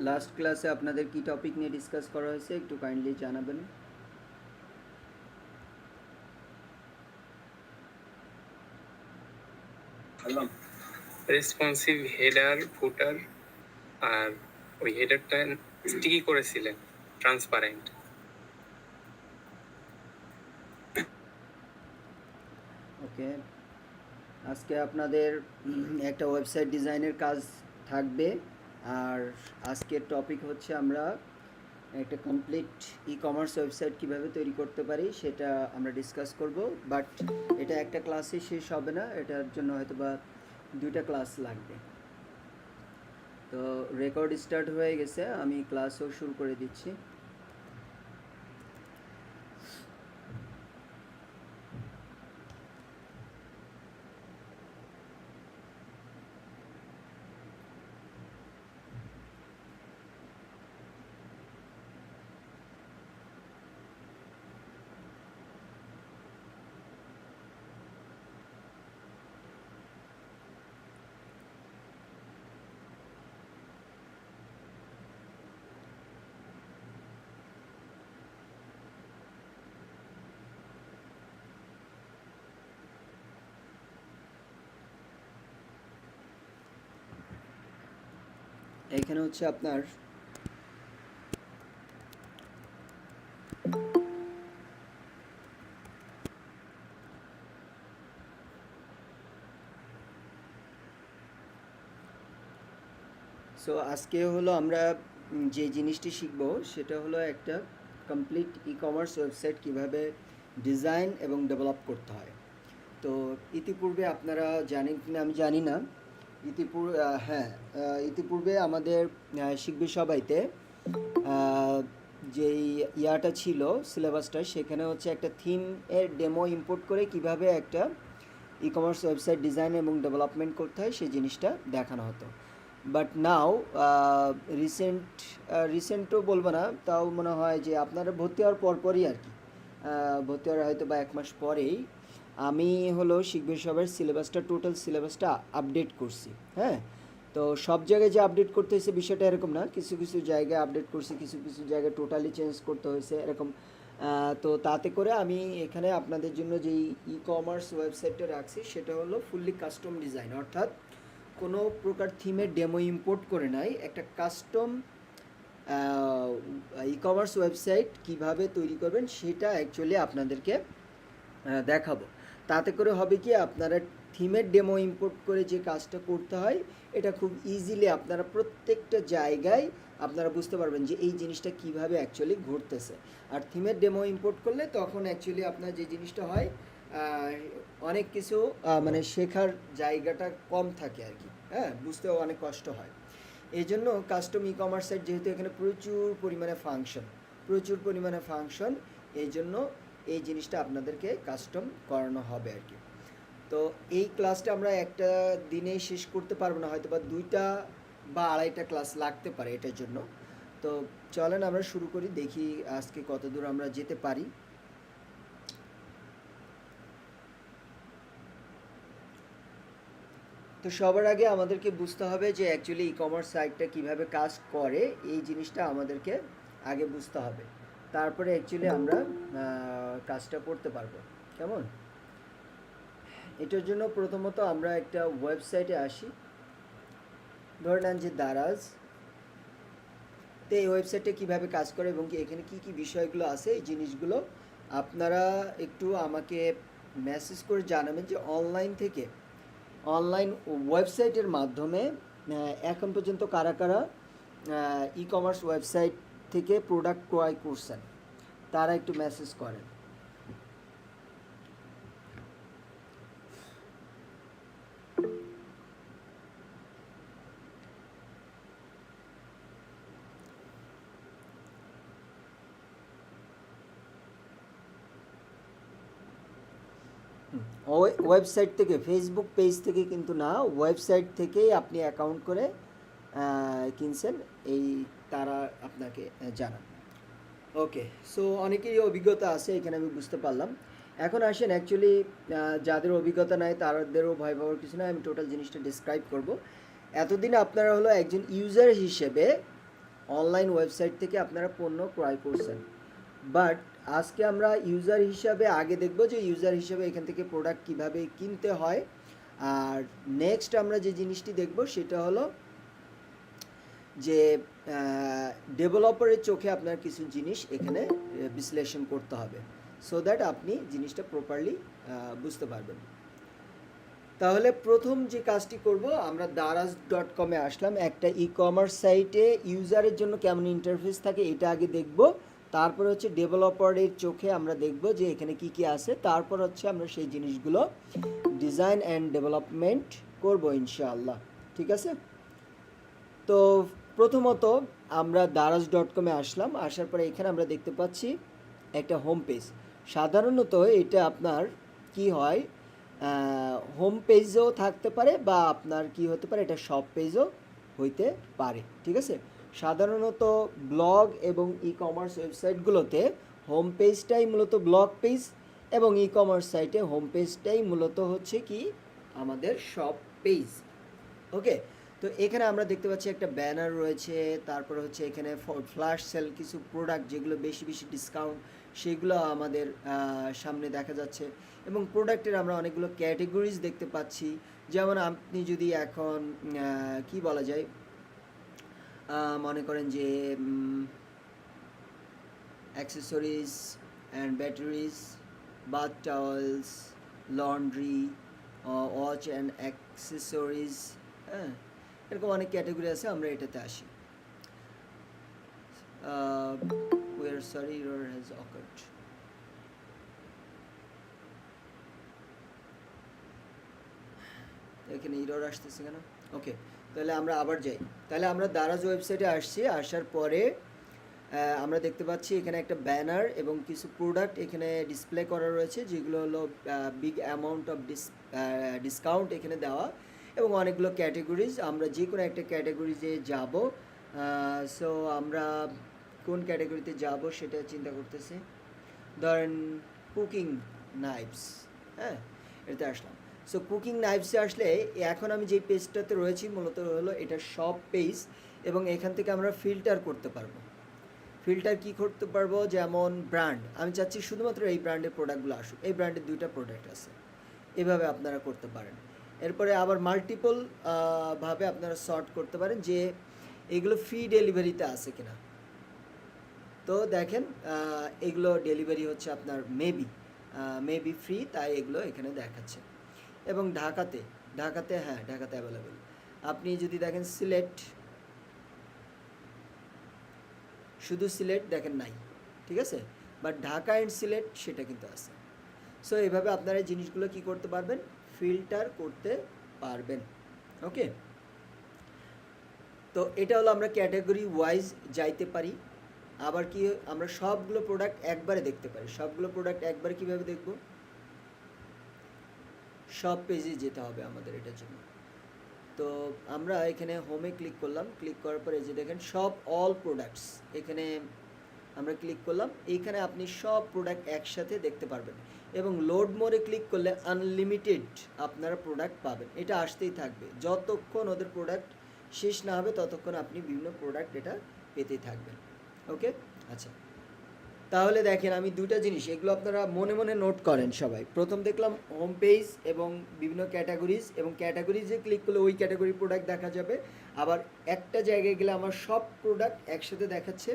Last ক্লাসে আপনাদের কি টপিক নিয়ে ডিসকাস করা হয়েছে একটু কাইন্ডলি জানাবেন। রেসপন্সিভ হেডার ফুটার, আর ওই হেডারটা স্টিকি করেছিলেন ট্রান্সপারেন্ট। ওকে, আজকে আপনাদের একটা ওয়েবসাইট ডিজাইনের কাজ থাকবে। আর আজকের টপিক হচ্ছে আমরা একটা কমপ্লিট ই কমার্স ওয়েবসাইট কীভাবে তৈরি করতে পারি সেটা আমরা ডিসকাস করব। বাট এটা একটা ক্লাসে শেষ হবে না, এটার জন্য হয়তো বা 2টা ক্লাস লাগবে। তো রেকর্ড স্টার্ট হয়ে গেছে, আমি ক্লাসও শুরু করে দিচ্ছি। এখানে হচ্ছে আপনার সো আজকে হলো আমরা যে জিনিসটি শিখব সেটা হলো একটা কমপ্লিট ই কমার্স ওয়েবসাইট কীভাবে ডিজাইন এবং ডেভেলপ করতে হয়। তো ইতিপূর্বে আপনারা জানেন কিনা আমি জানি না, ইতিপূর্বে আমাদের শিখবে সবাইতে যেই ইয়াটা ছিল সিলেবাসটা, সেখানে হচ্ছে একটা থিম এর ডেমো ইম্পোর্ট করে কিভাবে একটা ই কমার্স ওয়েবসাইট ডিজাইন এবং ডেভেলপমেন্ট করতে হয় সেই জিনিসটা দেখানো হতো। বাট নাও রিসেন্টও বলবো না, তাও মনে হয় যে আপনারা ভর্তি হওয়ার পরপরই আর কি, ভর্তি হওয়ার হয়তো বা 1 মাস পরেই আমি হলো শিখবে সবার সিলেবাসটা, টোটাল সিলেবাসটা আপডেট করছি। হ্যাঁ, তো সব জায়গায় যে আপডেট করতে হয়েছে বিষয়টা এরকম না, কিছু কিছু জায়গায় আপডেট করছি, কিছু কিছু জায়গায় টোটালি চেঞ্জ করতে হয়েছে এরকম। তো তাতে করে আমি এখানে আপনাদের জন্য যেই ই কমার্স ওয়েবসাইটটা রাখছি সেটা হলো ফুললি কাস্টম ডিজাইন, অর্থাৎ কোনো প্রকার থিমের ডেমো ইম্পোর্ট করে নাই, একটা কাস্টম ই কমার্স ওয়েবসাইট কীভাবে তৈরি করবেন সেটা অ্যাকচুয়ালি আপনাদেরকে দেখাবো। তাতে করে হবে কি, আপনারা থিমের ডেমো ইম্পোর্ট করে যে কাজটা করতে হয় এটা খুব ইজিলি আপনারা প্রত্যেকটা জায়গায় আপনারা বুঝতে পারবেন যে এই জিনিসটা কিভাবে অ্যাকচুয়ালি ঘটতেছে। আর থিমের ডেমো ইম্পোর্ট করলে তখন অ্যাকচুয়ালি আপনার যে জিনিসটা হয় অনেক কিছু মানে শেখার জায়গাটা কম থাকে আর কি, হ্যাঁ, বুঝতেও অনেক কষ্ট হয়। এই জন্য কাস্টম ই কমার্স সাইট যেহেতু এখানে প্রচুর পরিমাণে ফাংশন, এই জন্য এই জিনিসটা আপনাদেরকে কাস্টম করানো হবে আর কি। তো এই ক্লাসটা আমরা একটা দিনেই শেষ করতে পারবো না, হয়তো বা 2টা বা 2.5টা ক্লাস লাগতে পারে এটার জন্য। তো চলেন আমরা শুরু করি, দেখি আজকে কত দূর আমরা যেতে পারি। তো সবার আগে আমাদেরকে বুঝতে হবে যে অ্যাকচুয়ালি ই কমার্স সাইটটা কীভাবে কাজ করে, এই জিনিসটা আমাদেরকে আগে বুঝতে হবে, তারপরে অ্যাকচুয়ালি আমরা কাজটা করতে পারবো। কেমন? এটার জন্য প্রথমত আমরা একটা ওয়েবসাইটে আসি, ধরে নেন যে দারাজ। তো এই ওয়েবসাইটে কীভাবে কাজ করে এবং কি এখানে কি কি বিষয়গুলো আছে এই জিনিসগুলো আপনারা একটু আমাকে মেসেজ করে জানাবেন যে অনলাইন ওয়েবসাইটের মাধ্যমে এখন পর্যন্ত কারা কারা ই কমার্স ওয়েবসাইট থেকে প্রোডাক্ট ক্রয় করছেন তারা একটু মেসেজ করেন। ওয়েবসাইট থেকে, ফেসবুক পেজ থেকে কিন্তু না, ওয়েবসাইট থেকেই আপনি অ্যাকাউন্ট করে কিনছেন এই তারা আপনাকে জানান। ওকে, সো অনেকেরই অভিজ্ঞতা আছে এখানে আমি বুঝতে পারলাম। এখন আসেন অ্যাকচুয়ালি যাদের অভিজ্ঞতা নাই তাদেরও ভয় পাওয়ার কিছু নয়, আমি টোটাল জিনিসটা ডিসক্রাইব করব। এতদিন আপনারা হলো একজন ইউজার হিসেবে অনলাইন ওয়েবসাইট থেকে আপনারা পণ্য ক্রয় করছেন। বাট আজকে আমরা ইউজার হিসাবে আগে দেখব যে ইউজার হিসাবে এখান থেকে প্রোডাক্ট কিভাবে কিনতে হয়। আর নেক্সট আমরা যে জিনিসটি দেখব সেটা হলো যে ডেভেলপারের চোখে আপনার কিছু জিনিস এখানে বিশ্লেষণ করতে হবে, সো দ্যাট আপনি জিনিসটা প্রপারলি বুঝতে পারবেন। তাহলে প্রথম যে কাজটি করব, আমরা daraz.com-এ আসলাম। একটা ই কমার্স সাইটে ইউজারের জন্য কেমন ইন্টারফেস থাকে এটা আগে দেখব, তারপর হচ্ছে ডেভেলপারের চোখে আমরা দেখব যে এখানে কি কি আছে, তারপর হচ্ছে আমরা সেই জিনিসগুলো ডিজাইন অ্যান্ড ডেভেলপমেন্ট করব ইনশাআল্লাহ। ঠিক আছে? তো প্রথমত আমরা daraz.com-এ আসলাম। আসার পরে এখানে আমরা দেখতে পাচ্ছি একটা হোম পেজ। সাধারণত এটা আপনার কি হয়, হোম পেজও থাকতে পারে বা আপনার কি হতে পারে, এটা শপ পেজও হইতে পারে। ঠিক আছে? সাধারণত ব্লগ এবং ই কমার্স ওয়েবসাইটগুলোতে হোম পেজটাই মূলত ব্লগ পেজ, এবং ই কমার্স সাইটে হোম পেজটাই মূলত হচ্ছে কি আমাদের শপ পেজ। ওকে, তো এখানে আমরা দেখতে পাচ্ছি একটা ব্যানার রয়েছে, তারপরে হচ্ছে এখানে ফ্ল্যাশ সেল কিছু প্রোডাক্ট যেগুলো বেশি বেশি ডিসকাউন্ট, সেগুলো আমাদের সামনে দেখা যাচ্ছে। এবং প্রোডাক্টের আমরা অনেকগুলো ক্যাটেগরিজ দেখতে পাচ্ছি। যেমন আপনি যদি এখন কি বলা যায়, মনে করেন যে accessories and batteries, bath towels, laundry, watch and accessories, হ্যাঁ, এরকম অনেক ক্যাটাগরি আছে। আমরা এটাতে আসি। we are sorry error has occurred. এখানে এরর আসতেছে কেন? ওকে, তাহলে আমরা আবার যাই। তাহলে আমরা দারাজ ওয়েবসাইটে আসছি। আসার পরে আমরা দেখতে পাচ্ছি এখানে একটা ব্যানার এবং কিছু প্রোডাক্ট এখানে ডিসপ্লে করা রয়েছে, যেগুলো হলো বিগ অ্যামাউন্ট অফ ডিসকাউন্ট এখানে দেওয়া, এবং অনেকগুলো ক্যাটাগরিজ। আমরা যে কোনো একটা ক্যাটাগরিজে যাব। সো আমরা কোন ক্যাটাগরিতে যাব সেটা চিন্তা করতেছি। ধরেন কুকিং নাইফস, হ্যাঁ, এটাতে আসলাম। সো কুকিং নাইফসে আসলে এখন আমি যে পেজটাতে রয়েছি মূলত হলো এটা সব পেজ, এবং এখান থেকে আমরা ফিল্টার করতে পারবো। ফিল্টার কি করতে পারবো, যেমন ব্র্যান্ড, আমি চাচ্ছি শুধুমাত্র এই ব্র্যান্ডের প্রোডাক্টগুলো আসুক, এই ব্র্যান্ডের 2টা প্রোডাক্ট আছে, এভাবে আপনারা করতে পারেন। এরপরে আবার মাল্টিপল ভাবে আপনারা সর্ট করতে পারেন যে এগুলো ফ্রি ডেলিভারিতে আছে কিনা। তো দেখেন এগুলো ডেলিভারি হচ্ছে আপনার মেবি ফ্রি, তাই এগুলো এখানে দেখাচ্ছে। এবং ঢাকাতে হ্যাঁ, ঢাকাতে অ্যাভেলেবেল। আপনি যদি দেখেন সিলেট, শুধু সিলেট দেখেন নাই, ঠিক আছে, বাট ঢাকা অ্যান্ড সিলেট সেটা কিন্তু আছে। সো এইভাবে আপনারা এই জিনিসগুলো কি করতে পারবেন, ফিল্টার করতে পারবেন। ওকে, তো এটা হলো আমরা ক্যাটাগরি ওয়াইজ যাইতে পারি। আবার কি আমরা সবগুলো প্রোডাক্ট একবারে দেখতে পারি। সবগুলো প্রোডাক্ট একবারে কিভাবে দেখব, সব পেজে যেতে হবে আমাদের এটার জন্য। তো আমরা এখানে হোমে ক্লিক করলাম। ক্লিক করার পরে যে দেখেন সব অল প্রোডাক্টস, এখানে আমরা ক্লিক করলাম। এইখানে আপনি সব প্রোডাক্ট একসাথে দেখতে পারবেন, এবং লোড মোরে ক্লিক করলে আনলিমিটেড আপনারা প্রোডাক্ট পাবেন। এটা আসতেই থাকবে, যতক্ষণ ওদের প্রোডাক্ট শেষ না হবে ততক্ষণ আপনি বিভিন্ন প্রোডাক্ট এটা পেতেই থাকবেন। ওকে, আচ্ছা, তাহলে দেখেন আমি 2টা জিনিস, এগুলো আপনারা মনে মনে নোট করেন সবাই। প্রথম দেখলাম হোম পেজ এবং বিভিন্ন ক্যাটাগরিজ, এবং ক্যাটাগরিজে ক্লিক করলে ওই ক্যাটাগরি প্রোডাক্ট দেখা যাবে। আবার একটা জায়গায় গেলে আমার সব প্রোডাক্ট একসাথে দেখাচ্ছে।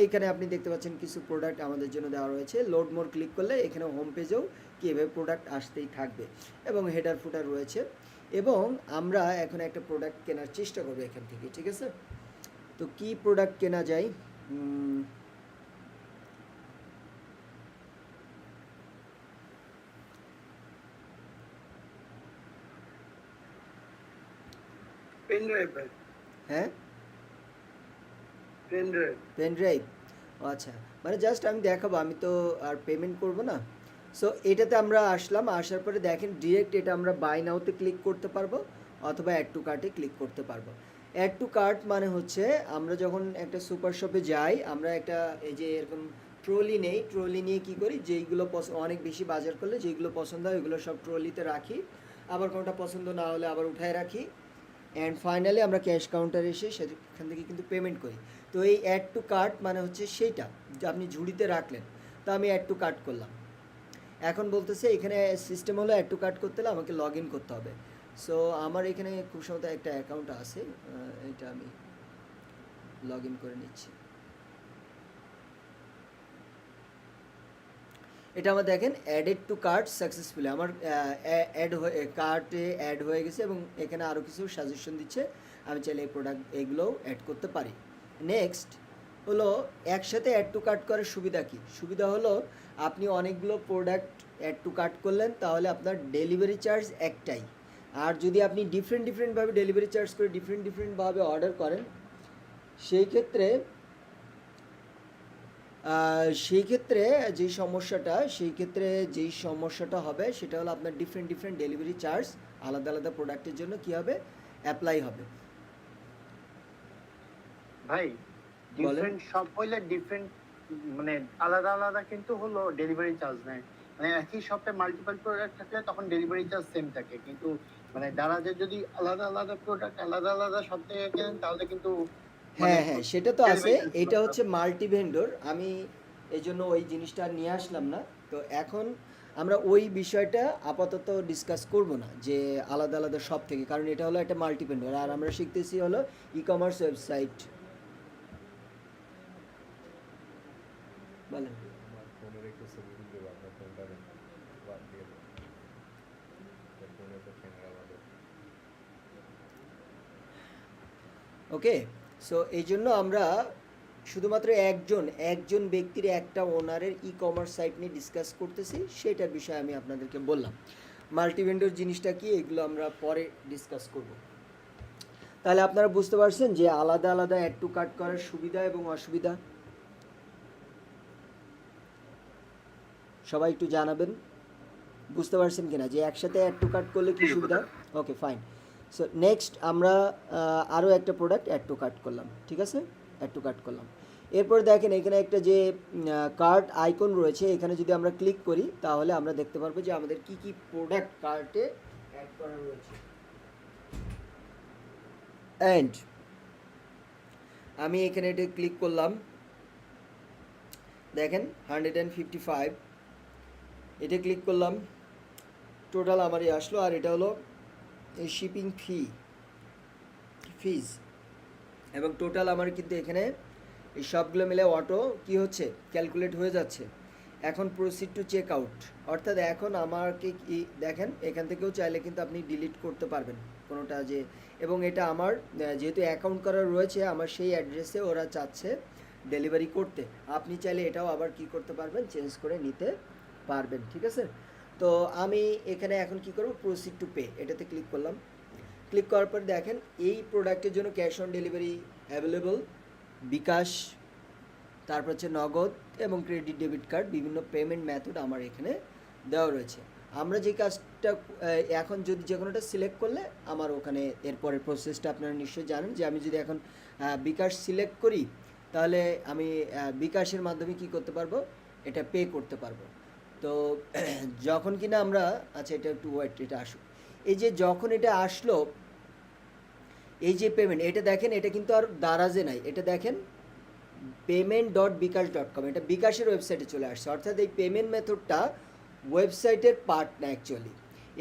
এইখানে আপনি দেখতে পাচ্ছেন কিছু প্রোডাক্ট আমাদের জন্য দেওয়া রয়েছে। লোড মোর ক্লিক করলে এখানে হোম পেজেও কীভাবে প্রোডাক্ট আসতেই থাকবে, এবং হেডার ফুটার রয়েছে। এবং আমরা এখন একটা প্রোডাক্ট কেনার চেষ্টা করবো এখান থেকে। ঠিক আছে, তো কি প্রোডাক্ট কেনা যায়? হ্যাঁ, পেন ড্রাইভ। আচ্ছা, মানে জাস্ট আমি দেখাবো, আমি তো আর পেমেন্ট করব না। সো এটাতে আমরা আসলাম। আসার পরে দেখেন ডিরেক্ট এটা আমরা বাই নাওতে ক্লিক করতে পারবো, অথবা অ্যাড টু কার্টে ক্লিক করতে পারবো। অ্যাড টু কার্ট মানে হচ্ছে আমরা যখন একটা সুপার শপে যাই, আমরা একটা এই যে এরকম ট্রলি নেই, ট্রলি নিয়ে কী করি, যেইগুলো অনেক বেশি বাজার করলে যেইগুলো পছন্দ হয় ওইগুলো সব ট্রলিতে রাখি, আবার কোনটা পছন্দ না হলে আবার উঠায় রাখি। অ্যান্ড ফাইনালি আমরা ক্যাশ কাউন্টারে এসে সেখান থেকে কিন্তু পেমেন্ট করি। তো এই অ্যাড টু কার্ট মানে হচ্ছে সেইটা যে আপনি ঝুড়িতে রাখলেন, তো আমি অ্যাড টু কার্ট করলাম। এখন বলতেছে এখানে সিস্টেম হলো অ্যাড টু কার্ট করতে হলে আমাকে লগ ইন করতে হবে। সো আমার এখানে খুব সম্ভবত একটা অ্যাকাউন্ট আছে, এটা আমি লগ ইন করে নিচ্ছি। এটা আমার দেখেন অ্যাডেড টু কার্ট সাকসেসফুলি, আমার অ্যাড হয়ে কার্টে অ্যাড হয়ে গেছে এবং এখানে আরও কিছু সাজেশন দিচ্ছে, আমি চাইলে এই প্রোডাক্ট এগুলোও অ্যাড করতে পারি। নেক্সট হলো একসাথে অ্যাড টু কার্ট করার সুবিধা কি? সুবিধা হলো আপনি অনেকগুলো প্রোডাক্ট অ্যাড টু কার্ট করলেন তাহলে আপনার ডেলিভারি চার্জ একটাই, আর যদি আপনি ডিফারেন্টভাবে ডেলিভারি চার্জ করে ডিফারেন্টভাবে অর্ডার করেন সেই ক্ষেত্রে যেই সমস্যাটা হবে সেটা হলো আপনার ডিফারেন্ট ডেলিভারি চার্জ আলাদা প্রোডাক্টের জন্য কি হবে, অ্যাপ্লাই হবে। ভাই বলেন। ডিফারেন্ট শপ হইলে ডিফারেন্ট মানে আলাদা আলাদা কিন্তু হলো ডেলিভারি চার্জ নেয়। মানে একই শপে মাল্টিপল প্রোডাক্ট থাকলে তখন ডেলিভারি চার্জ সেম থাকে, কিন্তু মানে দারাজের যদি আলাদা আলাদা প্রোডাক্ট আলাদা আলাদা শপ থেকে কেনেন তাহলে কিন্তু মানে হ্যাঁ সেটা তো আছে, delivery charge এটা করতে হচ্ছে মাল্টি ভেন্ডর, আমি এই জন্য ওই জিনিসটা আর নিয়ে আসলাম না। তো এখন আমরা ওই বিষয়টা আপাতত ডিসকাস করব না যে আলাদা সব থেকে, কারণ এটা হলো একটা মাল্টি ভেন্ডর আর আমরা শিখতেছি হলো ই কমার্স ওয়েবসাইট। বলেন। আমার ফোনের একটু ছবি তুলতে হবে, আপনার ফোনটা বাদ দিয়ে দেবো, ফোনে তো ক্যামেরা ভালো। ওকে, সো এই জন্য আমরা শুধুমাত্র একজন ব্যক্তির একটা ওনারের ই কমার্স সাইট নিয়ে ডিসকাস করতেছি, সেটার বিষয়ে আমি আপনাদেরকে বললাম। মাল্টি ভেন্ডর জিনিসটা কি এগুলো আমরা পরে ডিসকাস করব। তাহলে আপনারা বুঝতে পারছেন যে আলাদা অ্যাড টু কার্ট করার সুবিধা এবং অসুবিধা। সবাই একটু জানাবেন বুঝতে পারছেন কিনা যে একসাথে অ্যাড টু কার্ট করলে কি সুবিধা। Okay fine. সো নেক্সট আমরা আরও একটা প্রোডাক্ট অ্যাড টু কার্ট করলাম, ঠিক আছে, অ্যাড টু কার্ট করলাম। এরপর দেখেন এখানে একটা যে কার্ট আইকন রয়েছে, এখানে যদি আমরা ক্লিক করি তাহলে আমরা দেখতে পারবো যে আমাদের কি কি প্রোডাক্ট কার্টে অ্যাড করা রয়েছে। অ্যান্ড আমি এখানে এটা ক্লিক করলাম, দেখেন 155, এটা ক্লিক করলাম, টোটাল আমারই আসলো। আর এটা হলো এই শিপিং ফিজ এবং টোটাল আমার কিন্তু এখানে এই সবগুলো মিলে অটো কি হচ্ছে ক্যালকুলেট হয়ে যাচ্ছে। এখন প্রসিড টু চেক আউট, অর্থাৎ এখন আমাকে কি দেখেন এখান থেকেও চাইলে কিন্তু আপনি ডিলিট করতে পারবেন কোনোটা যে, এবং এটা আমার যেহেতু অ্যাকাউন্ট করা রয়েছে আমার সেই অ্যাড্রেসে ওরা চাচ্ছে ডেলিভারি করতে, আপনি চাইলে এটাও আবার কি করতে পারবেন, চেঞ্জ করে নিতে পারবেন, ঠিক আছে। তো আমি এখানে এখন কি করব, প্রসিড টু পে এটাতে ক্লিক করলাম। ক্লিক করার পর দেখেন এই প্রোডাক্টের জন্য ক্যাশ অন ডেলিভারি অ্যাভেলেবল, বিকাশ, তারপর হচ্ছে নগদ এবং ক্রেডিট ডেবিট কার্ড, বিভিন্ন পেমেন্ট মেথড আমার এখানে দেওয়া রয়েছে। আমরা যে কাজটা এখন যদি যে কোনোটা সিলেক্ট করলে আমার ওখানে এরপরের প্রসেসটা আপনারা নিশ্চয়ই জানেন যে আমি যদি এখন বিকাশ সিলেক্ট করি তাহলে আমি বিকাশের মাধ্যমে কি করতে পারবো, এটা পে করতে পারবো। তো যখন কিনা আমরা, আচ্ছা এটা একটু ওয়েট, এটা আসুক, এই যে যখন এটা আসলো এই যে পেমেন্ট, এটা দেখেন এটা কিন্তু আর দারাজে নাই, এটা দেখেন payment.bikash.com, এটা বিকাশের ওয়েবসাইটে চলে আসছে। অর্থাৎ এই পেমেন্ট মেথডটা ওয়েবসাইটের পার্ট না, অ্যাকচুয়ালি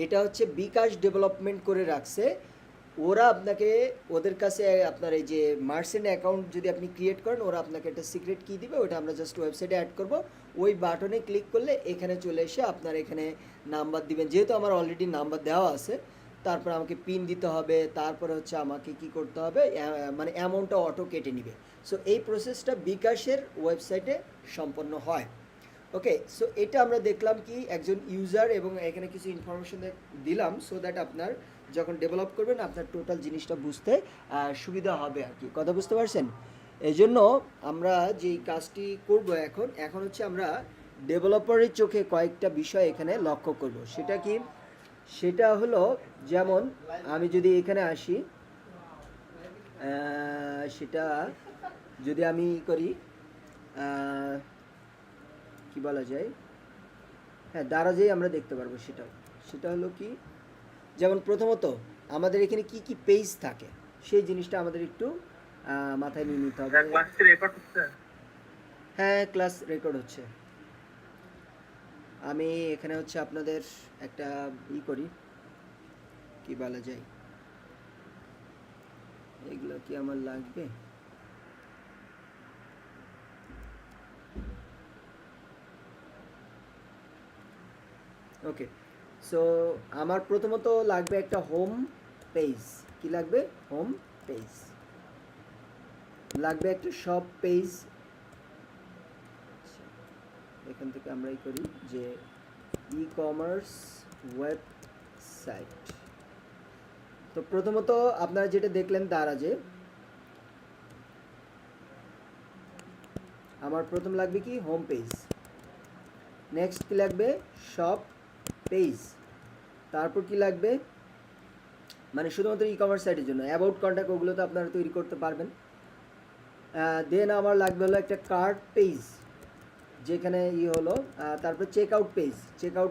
এটা হচ্ছে বিকাশ ডেভেলপমেন্ট করে রাখছে। ওরা আপনাকে ওদের কাছে আপনার এই যে মার্চেন্ট অ্যাকাউন্ট যদি আপনি ক্রিয়েট করেন ওরা আপনাকে একটা সিক্রেট কি দিবে, ওটা আমরা জাস্ট ওয়েবসাইটে অ্যাড করব। ওই বাটনে ক্লিক করলে এখানে চলে এসে আপনার এখানে নাম্বার দিবেন, যেহেতু আমার অলরেডি নাম্বার দেওয়া আছে, তারপর আমাকে পিন দিতে হবে, তারপরে হচ্ছে আমাকে কি করতে হবে, মানে অ্যামাউন্টটা অটো কেটে নেবে। সো এই প্রসেসটা বিকাশের ওয়েবসাইটে সম্পন্ন হয়। ওকে, সো এটা আমরা দেখলাম কি একজন ইউজার এবং এখানে কিছু ইনফরমেশন দিলাম, সো দ্যাট আপনার যখন ডেভেলপ করবেন আপনার টোটাল জিনিসটা বুঝতে সুবিধা হবে আর কি, কথা বুঝতে পারছেন। এই জন্য আমরা যেই কাজটি করব এখন হচ্ছে আমরা ডেভেলপারের চোখে কয়েকটা বিষয় এখানে লক্ষ্য করব। সেটা কি, সেটা হলো যেমন আমি যদি এখানে আসি, সেটা যদি আমি করি কি বলা যায়, হ্যাঁ দারাজেই আমরা দেখতে পারবো। সেটা হলো কি, যেমন প্রথমত আমাদের এখানে কি কি পেজ থাকে সেই জিনিসটা আমাদের একটু মাথায় নিয়ে নিতে হবে। হ্যাঁ, ক্লাস রেকর্ড হচ্ছে। আমি এখানে হচ্ছে আপনাদের একটা করি, কি বলা যায়, এগুলো কি আমার লাগবে? ওকে, সো আমার প্রথমত লাগবে একটা হোম পেজ। কি লাগবে? হোম পেজ লাগবে, একটা শপ পেজ। এখান থেকে আমরা করি যে ই কমার্স ওয়েবসাইট। তো প্রথমত আপনারা যেটা দেখলেন দারাজে, আমার প্রথম লাগবে কি হোম পেজ, নেক্সট কি লাগবে শপ পেজ, তারপর কি লাগবে মানে শুধুমাত্র ই কমার্স সাইটের জন্য অ্যাবাউট কন্ট্যাক্ট, ওগুলো তো আপনারা তৈরি করতে পারবেন। দেন আমার লাগবে হলো একটা কার্ট পেজ, যেখানে হলো তারপর চেক আউট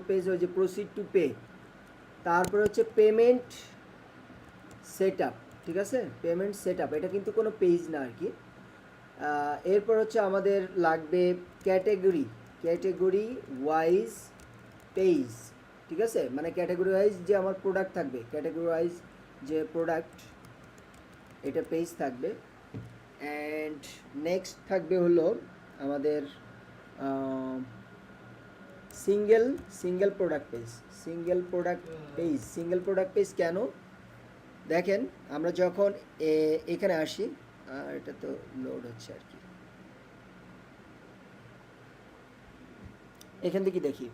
পেজ ওই যে প্রসিড টু পে, তারপর হচ্ছে পেমেন্ট সেট আপ। ঠিক আছে, পেমেন্ট সেট আপ এটা কিন্তু কোনো পেজ না আর কি। এরপর হচ্ছে আমাদের লাগবে ক্যাটেগরি ওয়াইজ পেজ। ঠিক আছে, মানে ক্যাটাগরি ওয়াইজ যে আমার প্রোডাক্ট থাকবে, ক্যাটাগরি ওয়াইজ যে প্রোডাক্ট এটা পেজ থাকবে। অ্যান্ড নেক্সট থাকবে হলো আমাদের সিঙ্গেল প্রোডাক্ট পেজ কেন দেখেন, আমরা যখন এখানে আসি, এটা তো লোড হচ্ছে আর কি, এখান থেকে দেখি,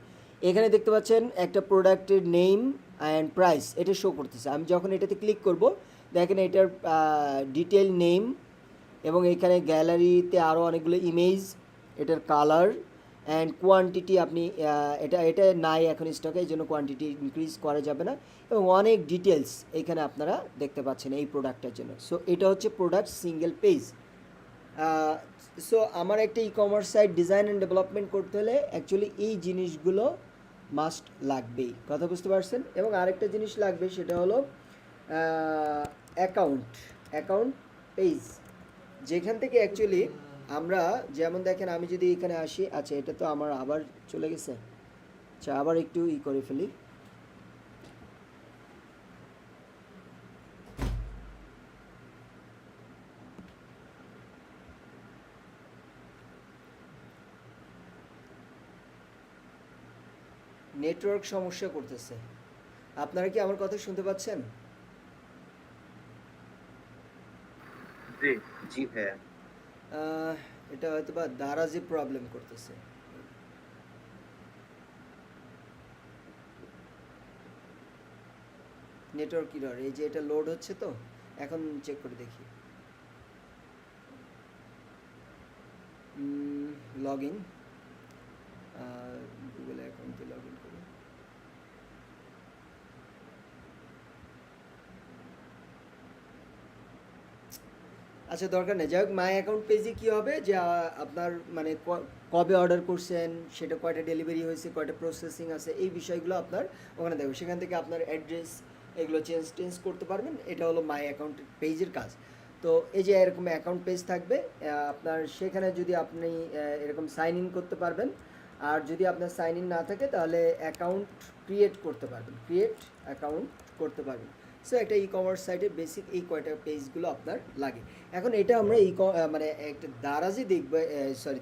এখানে দেখতে পাচ্ছেন একটা প্রোডাক্টের নেম অ্যান্ড প্রাইস এটা শো করতেছে। আমি যখন এটাতে ক্লিক করব, দেখেন এটার ডিটেল নেম, এবং এখানে গ্যালারিতে আরও অনেকগুলো ইমেজ, এটার কালার অ্যান্ড কোয়ান্টিটি। আপনি এটা নাই এখন স্টকে, এই জন্য কোয়ান্টিটি ইনক্রিজ করা যাবে না, এবং অনেক ডিটেলস এখানে আপনারা দেখতে পাচ্ছেন এই প্রোডাক্টটার জন্য। সো এটা হচ্ছে প্রোডাক্ট সিঙ্গেল পেজ। সো আমার একটা e commerce site design and development করতে হলে অ্যাকচুয়ালি এই জিনিসগুলো মাস্ট লাগবেই, কথা বুঝতে পারছেন। এবং আরেকটা জিনিস লাগবে, সেটা হলো অ্যাকাউন্ট পেজ, যেখান থেকে অ্যাকচুয়ালি আমরা যেমন দেখেন, আমি যদি এখানে আসি, আচ্ছা এটা তো আমার আবার চলে গেছে, আচ্ছা আবার একটু করে ফেলি। নেটওয়ার্ক সমস্যা করতেছে, আপনারা কি আমার কথা শুনতে পাচ্ছেন? জি ভাইয়া। এটা হয়তো বা দারাজে প্রবলেম করতেছে। নেটওয়ার্ক এরর, এই যে এটা লোড হচ্ছে, তো এখন চেক করে দেখি। লগ ইন, গুগল অ্যাকাউন্টে লগ ইন করি। আচ্ছা দরকার নেই, যাই হোক মাই অ্যাকাউন্ট পেজে কী হবে যে আপনার মানে কবে অর্ডার করছেন, সেটা কয়টা ডেলিভারি হয়েছে, কয়টা প্রসেসিং আছে, এই বিষয়গুলো আপনার ওখানে দেখবে। সেখান থেকে আপনার অ্যাড্রেস এগুলো চেঞ্জ করতে পারবেন। এটা হলো মাই অ্যাকাউন্ট পেজের কাজ। তো এই যে এরকম অ্যাকাউন্ট পেজ থাকবে আপনার, সেখানে যদি আপনি এরকম সাইন ইন করতে পারবেন, আর যদি আপনার সাইন ইন না থাকে তাহলে অ্যাকাউন্ট ক্রিয়েট করতে পারবেন। সো একটা ই কমার্স সাইটের বেসিক এই কয়টা পেজগুলো আপনার লাগে। এখন এটা আমরা মানে একটা দারাজে দেখব,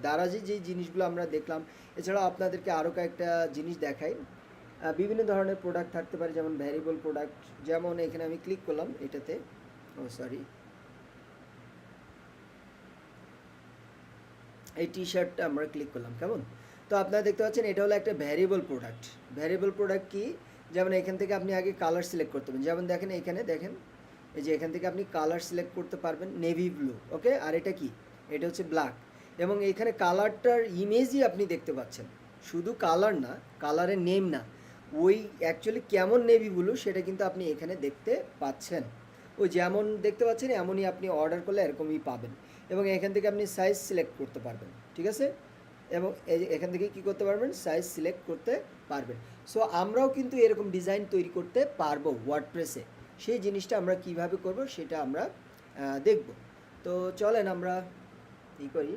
দারাজে যে জিনিসগুলো আমরা দেখলাম, এছাড়াও আপনাদেরকে আরও কয়েকটা জিনিস দেখাই। বিভিন্ন ধরনের প্রোডাক্ট থাকতে পারে, যেমন ভ্যারিয়েবল প্রোডাক্ট, যেমন এখানে আমি ক্লিক করলাম এটাতে, এই টি শার্টটা আমরা ক্লিক করলাম, কেমন? তো আপনারা দেখতে পাচ্ছেন এটা হলো একটা ভ্যারিয়েবল প্রোডাক্ট কি, যেমন এখান থেকে আপনি আগে কালার সিলেক্ট করতে পারবেন। যেমন দেখেন এখানে দেখেন, এই যে এখান থেকে আপনি কালার সিলেক্ট করতে পারবেন, নেভি ব্লু, ওকে। আর এটা কি, এটা হচ্ছে ব্ল্যাক, এবং এখানে কালারটার ইমেজই আপনি দেখতে পাচ্ছেন, শুধু কালার না, কালারের নেম না, ওই অ্যাকচুয়ালি কেমন নেভি ব্লু সেটা কিন্তু আপনি এখানে দেখতে পাচ্ছেন। ওই যেমন দেখতে পাচ্ছেন এমনই আপনি অর্ডার করলে এরকমই পাবেন। এবং এখান থেকে আপনি সাইজ সিলেক্ট করতে পারবেন, ঠিক আছে। এবং এখান থেকে কি করতে পারবেন, সাইজ সিলেক্ট করতে পারবেন। সো আমরাও কিন্তু এরকম ডিজাইন তৈরি করতে পারবো ওয়ার্ডপ্রেসে। সেই জিনিসটা আমরা কিভাবে করব সেটা আমরা দেখব। তো চলেন আমরা করি।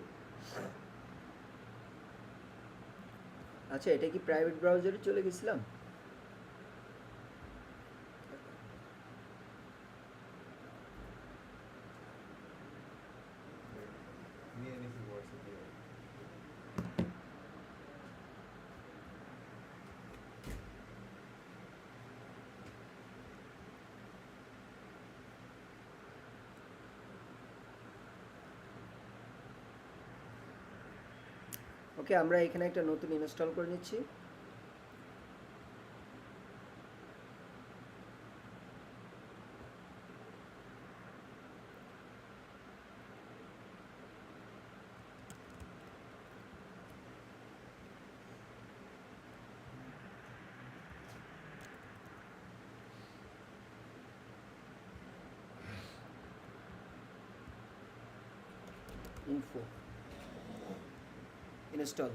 আচ্ছা, এটা কি প্রাইভেট ব্রাউজারে চলে গেছিলাম? নিয়ে নিছি ভয়েসে দিয়ে। ওকে, আমরা এখানে একটা নতুন ইনস্টল করে নিচ্ছি। Info install.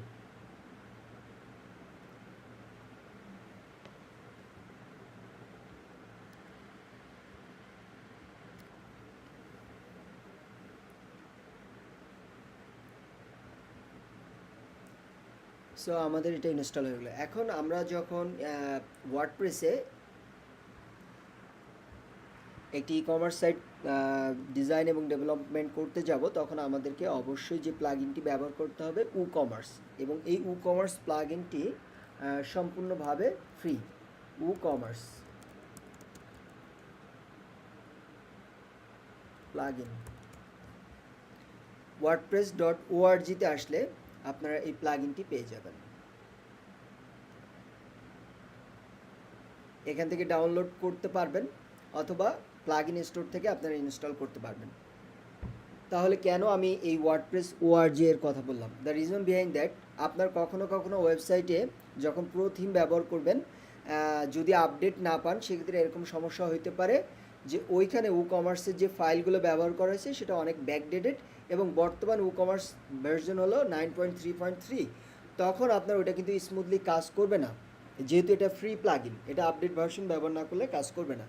সো আমাদের এটা ইনস্টল হয়ে গেলো। এখন আমরা যখন ওয়ার্ডপ্রেসে একটি ই কমার্স সাইট ডিজাইন এবং ডেভেলপমেন্ট করতে যাব, তখন আমাদেরকে অবশ্যই যে প্লাগইনটি ব্যবহার করতে হবে WooCommerce, এবং এই WooCommerce প্লাগইনটি সম্পূর্ণভাবে ফ্রি। WooCommerce প্লাগইন wordpress.org-তে আসলে আপনারা এই প্লাগইনটি পেয়ে যাবেন। এখান থেকে ডাউনলোড করতে পারবেন অথবা প্লাগইন স্টোর থেকে আপনারা ইনস্টল করতে পারবেন। তাহলে কেন আমি এই ওয়ার্ডপ্রেস ORG এর কথা বললাম? দ্য রিজন বিহাইন্ড দ্যাট, আপনার কখনো কখনো ওয়েবসাইটে যখন প্রো থিম ব্যবহার করবেন, যদি আপডেট না পান, সেক্ষেত্রে এরকম সমস্যা হতে পারে যে ওইখানে WooCommerce-এর যে ফাইলগুলো ব্যবহার করা হয়েছে সেটা অনেক ব্যাকডেটেড, এবং বর্তমান WooCommerce ভার্সন হলো 9.3.3। তখন আপনার ওটা কিন্তু স্মুথলি কাজ করবে না, যেহেতু এটা ফ্রি প্লাগইন। এটা আপডেট ভার্সন ব্যবহার না করলে কাজ করবে না।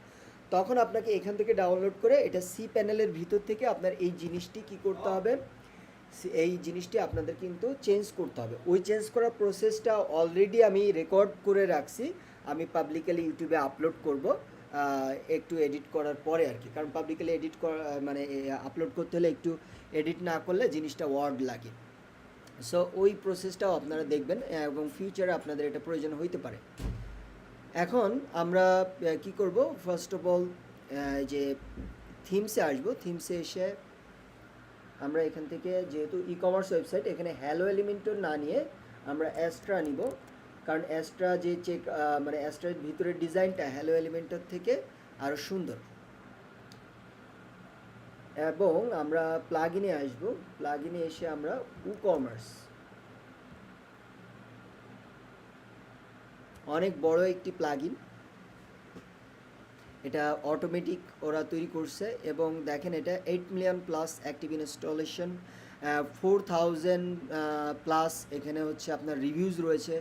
তখন আপনাকে এখান থেকে ডাউনলোড করে এটা সি প্যানেলের ভিতর থেকে আপনার এই জিনিসটি কি করতে হবে, এই জিনিসটি আপনাদের কিন্তু চেঞ্জ করতে হবে। ওই চেঞ্জ করার প্রসেসটা অলরেডি আমি রেকর্ড করে রাখছি, আমি পাবলিকালি ইউটিউবে আপলোড করব একটু এডিট করার পরে আর কি। কারণ পাবলিকালি এডিট করা মানে আপলোড করতে হলে একটু এডিট না করলে জিনিসটা ওয়ার্ড লাগে। সো ওই প্রসেসটাও আপনারা দেখবেন এবং ফিউচারে আপনাদের এটা প্রয়োজন হইতে পারে। এখন আমরা কি করব, ফার্স্ট অফ অল যে থিমসে আসবো। থিমসে এসে আমরা এখান থেকে, যেহেতু ই কমার্স ওয়েবসাইট, এখানে হ্যালো এলিমেন্টর না নিয়ে আমরা অ্যাস্ট্রা নিব, কারণ অ্যাস্ট্রা যে মানে অ্যাস্ট্রার ভিতরের ডিজাইনটা হ্যালো এলিমেন্টর থেকে আরও সুন্দর। এবং আমরা প্লাগইনে আসব। প্লাগইনে এসে আমরা WooCommerce, অনেক বড় একটি প্লাগইন, এটা অটোমেটিক ওরা তৈরি করছে, এবং দেখেন এটা 8 million plus active installation, 4000 plus এখানে হচ্ছে আপনার রিভিউজ রয়েছে।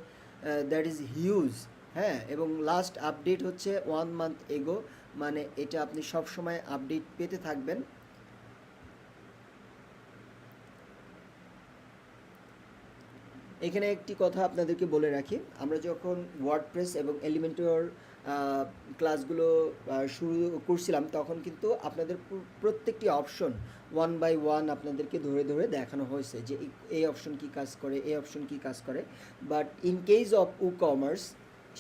That is huge. হ্যাঁ, এবং লাস্ট আপডেট হচ্ছে 1 মান্থ এগো, মানে এটা আপনি সব সময় আপডেট পেতে থাকবেন। এখানে একটি কথা আপনাদেরকে বলে রাখি, আমরা যখন ওয়ার্ডপ্রেস এবং এলিমেন্টর ক্লাসগুলো শুরু করছিলাম, তখন কিন্তু আপনাদের প্রত্যেকটি অপশন 1 বাই 1 আপনাদেরকে ধরে ধরে দেখানো হয়েছে যে এই অপশন কি কাজ করে, এই অপশন কি কাজ করে। But in case of WooCommerce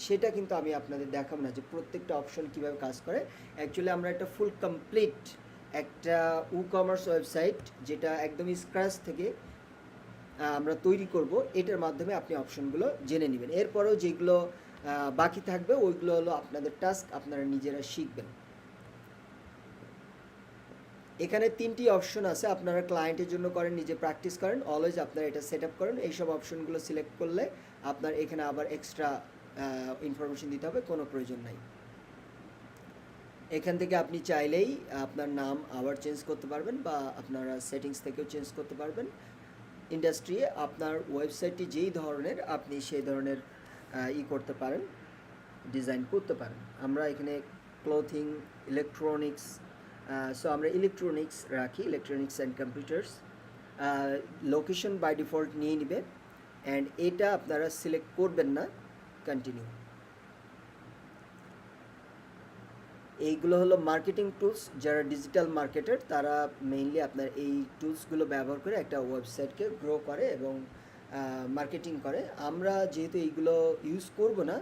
সেটা কিন্তু আমি আপনাদের দেখাবো না যে প্রত্যেকটা অপশন কীভাবে কাজ করে। অ্যাকচুয়ালি আমরা একটা ফুল কমপ্লিট একটা WooCommerce ওয়েবসাইট, যেটা একদমই স্ক্র্যাচ থেকে আমরা তৈরি করব, এটার মাধ্যমে আপনি অপশনগুলো জেনে নেবেন। এরপরেও যেগুলো বাকি থাকবে ওইগুলো হলো আপনাদের টাস্ক, আপনারা নিজেরা শিখবেন। এখানে 3টি অপশন আছে, আপনারা ক্লায়েন্টের জন্য করেন, নিজে প্র্যাকটিস করেন, অলওয়েজ আপনারা এটা সেট আপ করেন। এইসব অপশনগুলো সিলেক্ট করলে আপনার এখানে আবার এক্সট্রা ইনফরমেশন দিতে হবে কোনো প্রয়োজন নাই। এখান থেকে আপনি চাইলেই আপনার নাম আবার চেঞ্জ করতে পারবেন, বা আপনারা সেটিংস থেকেও চেঞ্জ করতে পারবেন। ইন্ডাস্ট্রি আপনার ওয়েবসাইটটি যেই ধরনের আপনি সেই ধরনের করতে পারেন, ডিজাইন করতে পারেন। আমরা এখানে ক্লোথিং, ইলেকট্রনিক্স। সো আমরা ইলেকট্রনিক্স রাখি, electronics and computers. Location by default নিয়ে নেবে, অ্যান্ড এটা আপনারা সিলেক্ট করবেন না, কন্টিনিউ। এইগুলো হলো মার্কেটিং টুলস। যারা ডিজিটাল মার্কেটার তারা মেইনলি আপনার এই টুলসগুলো ব্যবহার করে একটা ওয়েবসাইটকে গ্রো করে এবং মার্কেটিং করে। আমরা যেহেতু এইগুলো ইউজ করব না,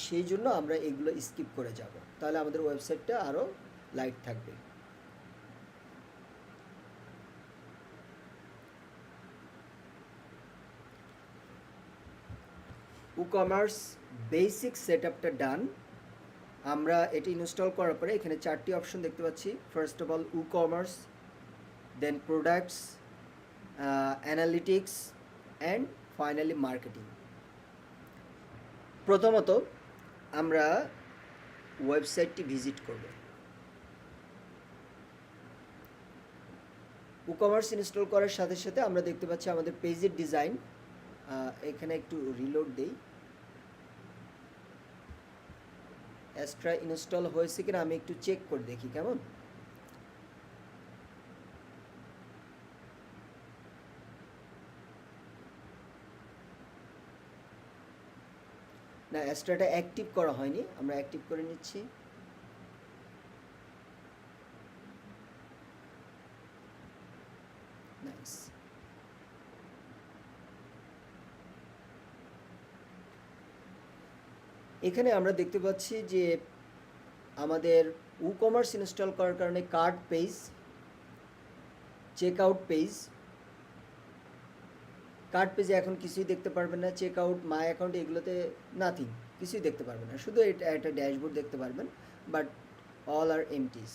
সেই জন্য আমরা এগুলো স্কিপ করে যাব, তাহলে আমাদের ওয়েবসাইটটা আরও লাইট থাকবে। ই-কমার্স বেসিক সেটআপটা ডান। আমরা এটি ইনস্টল করার পরে এখানে 4টি অপশন দেখতে পাচ্ছি। First of all e-commerce, then products, analytics and finally marketing. প্রথমত আমরা ওয়েবসাইটটি ভিজিট করব। ই-কমার্স ইনস্টল করার সাথে সাথে আমরা দেখতে পাচ্ছি আমাদের পেজের ডিজাইন। এখানে একটু রিলোড দেই। এক্সট্রা ইনস্টল হয়েছে কিনা আমি একটু চেক করে দেখি কেমন। না, এক্সট্রাটা অ্যাক্টিভ করা হয়নি, আমরা অ্যাক্টিভ করে নিচ্ছি। নাইস। এখানে আমরা দেখতে পাচ্ছি যে আমাদের ই-কমার্স ইনস্টল করার কারণে cart page, check out page, cart পেজে এখন কিছুই দেখতে পারবেন না। চেক আউট, মাই অ্যাকাউন্ট, এগুলোতে নাথিং, কিছুই দেখতে পারবেন না, শুধু এটা একটা ড্যাশবোর্ড দেখতে পারবেন, but all are empties.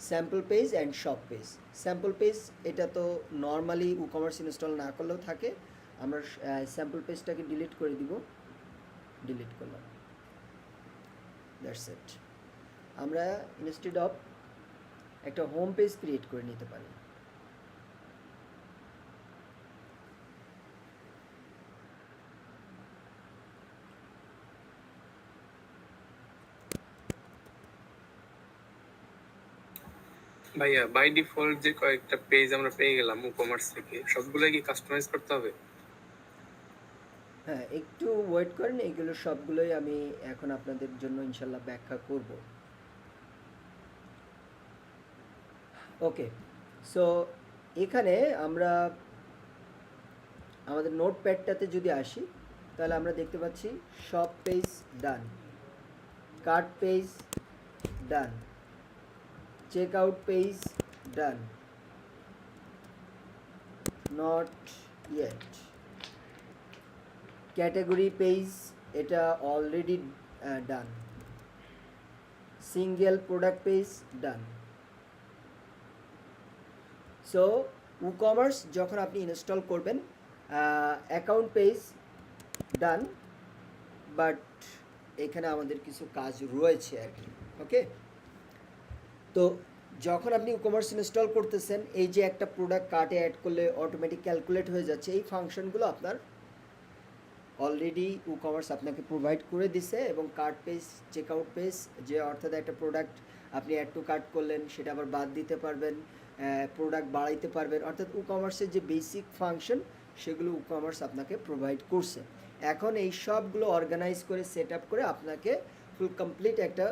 Sample page and shop page. Sample page এটা তো নর্মালি ই-কমার্স ইনস্টল না করলেও থাকে। আমরা স্যাম্পল পেজটাকে ডিলিট করে দিব, ডিলিট করলাম, দ্যাটস ইট। আমরা ইনস্টেড অফ একটা হোম পেজ ক্রিয়েট করে নিতে পারি। ভাইয়া বাই ডিফল্ট যে কয়েকটা পেজ আমরা পেয়ে গেলাম ই-কমার্স থেকে, সবগুলো কি কাস্টমাইজ করতে হবে? হ্যাঁ, একটু ওয়েট করেন, এগুলো সবগুলোই আমি এখন আপনাদের জন্য ইনশাল্লাহ ব্যাখ্যা করব। ওকে, সো এখানে আমরা আমাদের নোটপ্যাডটাতে যদি আসি, তাহলে আমরা দেখতে পাচ্ছি shop page done, cart page done, check out page done, not yet, category page এটা already done, single product page done. So e-commerce যখন আপনি ইনস্টল করবেন, অ্যাকাউন্ট পেজ ডান, বাট এখানে আমাদের কিছু কাজ রয়েছে আর কি। ওকে, তো যখন আপনি ই-কমার্স ইনস্টল করতেছেন, এই যে একটা প্রোডাক্ট কার্টে অ্যাড করলে অটোমেটিক ক্যালকুলেট হয়ে যাচ্ছে, এই ফাংশনগুলো আপনার অলরেডি ই-কমার্স আপনাকে প্রোভাইড করে দিছে। এবং cart page, check out page, যে অর্থাৎ একটা প্রোডাক্ট আপনি অ্যাড টু কার্ট করলেন, সেটা আবার বাদ দিতে পারবেন, প্রোডাক্ট বাড়াইতে পারবেন, অর্থাৎ ই-কমার্সের যে বেসিক ফাংশন সেগুলো ই-কমার্স আপনাকে প্রোভাইড করছে। এখন এই সবগুলো অর্গানাইজ করে সেট আপ করে আপনাকে ফুল কমপ্লিট একটা